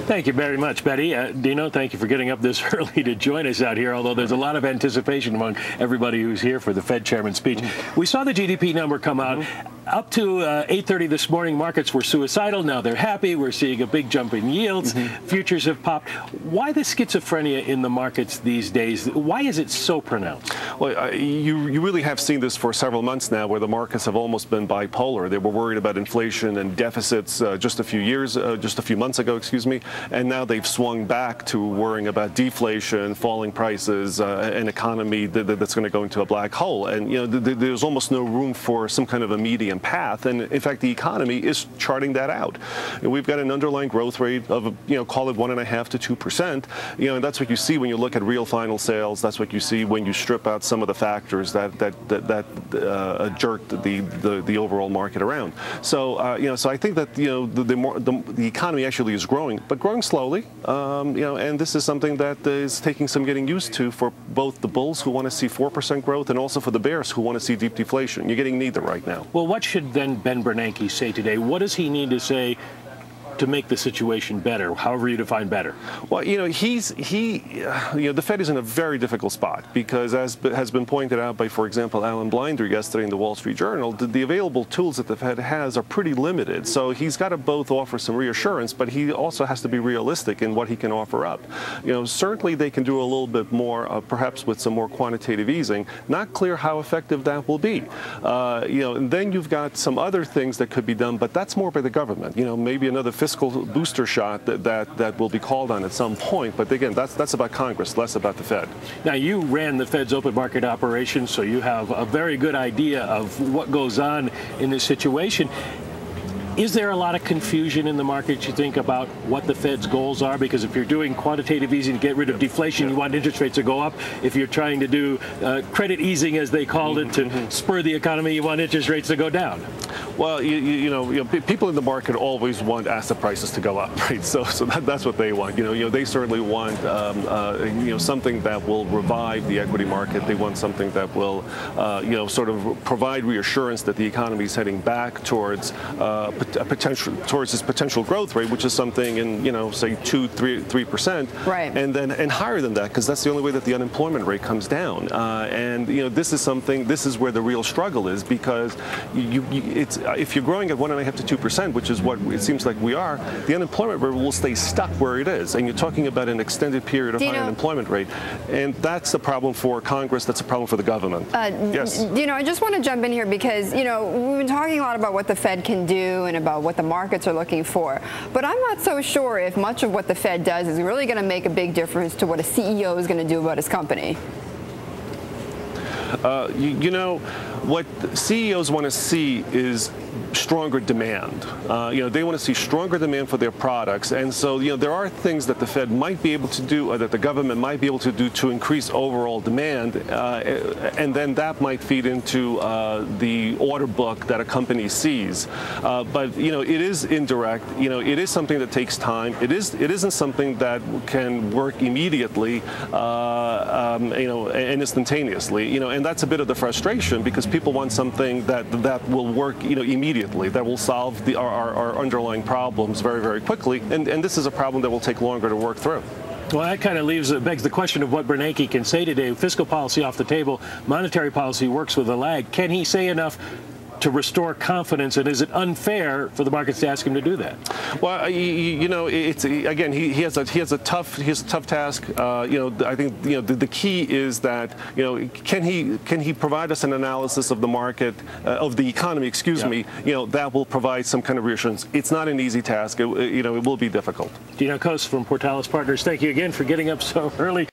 Thank you very much, Betty. Dino, thank you for getting up this early to join us out here, although there's a lot of anticipation among everybody who's here for the Fed chairman's speech. We saw the GDP number come out. Up to 8:30 this morning, markets were suicidal. Now they're happy. We're seeing a big jump in yields. Futures have popped. Why the schizophrenia in the markets these days? Why is it so pronounced? Well, you really have seen this for several months now, where the markets have almost been bipolar. They were worried about inflation and deficits just a few months ago, excuse me, and now they've swung back to worrying about deflation, falling prices, an economy that's going to go into a black hole. And there's almost no room for some kind of a medium path, and in fact the economy is charting that out. And we've got an underlying growth rate of call it 1.5% to 2%. And that's what you see when you look at real final sales. That's what you see when you strip out some of the factors that jerked the overall market around. So so I think that the economy actually is growing, but growing slowly. And this is something that is taking some getting used to for both the bulls who want to see 4% growth and also for the bears who want to see deep deflation. You're getting neither right now. Well, what should then Ben Bernanke say today? What does he need to say to make the situation better, however you define better? Well, the Fed is in a very difficult spot because, as has been pointed out by, for example, Alan Blinder yesterday in the Wall Street Journal, the available tools that the Fed has are pretty limited. So he's got to both offer some reassurance, but he also has to be realistic in what he can offer up. Certainly they can do a little bit more, perhaps with some more quantitative easing. Not clear how effective that will be. And then you've got some other things that could be done, but that's more by the government. Maybe another fiscal booster shot that will be called on at some point. But again, that's about Congress, less about the Fed. Now, you ran the Fed's open market operation, so you have a very good idea of what goes on in this situation. Is there a lot of confusion in the market, you think, about what the Fed's goals are? Because if you're doing quantitative easing to get rid of deflation, you want interest rates to go up. If you're trying to do credit easing, as they called it, to spur the economy, you want interest rates to go down. Well, people in the market always want asset prices to go up, right? So that's what they want. They certainly want something that will revive the equity market. They want something that will sort of provide reassurance that the economy is heading back towards its potential growth rate, which is something in say 2-3%, right? And higher than that, because that's the only way that the unemployment rate comes down. This is where the real struggle is, because if you're growing at 1.5% to 2%, which is what it seems like we are, the unemployment rate will stay stuck where it is, and you're talking about an extended period of high unemployment rate, and that's the problem for Congress. That's a problem for the government. Yes. I just want to jump in here because we've been talking a lot about what the Fed can do and about what the markets are looking for, but I'm not so sure if much of what the Fed does is really going to make a big difference to what a CEO is going to do about his company. What CEOs want to see is stronger demand. They want to see stronger demand for their products, and so there are things that the Fed might be able to do, or that the government might be able to do to increase overall demand, and then that might feed into the order book that a company sees. But it is indirect. It is something that takes time. It isn't something that can work immediately, and instantaneously. And that's a bit of the frustration, because people want something that will work immediately, that will solve our underlying problems very, very quickly, and this is a problem that will take longer to work through. Well, that kind of begs the question of what Bernanke can say today. Fiscal policy off the table, monetary policy works with a lag. Can he say enough to restore confidence, and is it unfair for the markets to ask him to do that? Well, it's again, he has a tough task. I think the key is that can he provide us an analysis of the market, of the economy, excuse me, that will provide some kind of reassurance. It's not an easy task. It will be difficult. Dino Kos from Portales Partners, thank you again for getting up so early.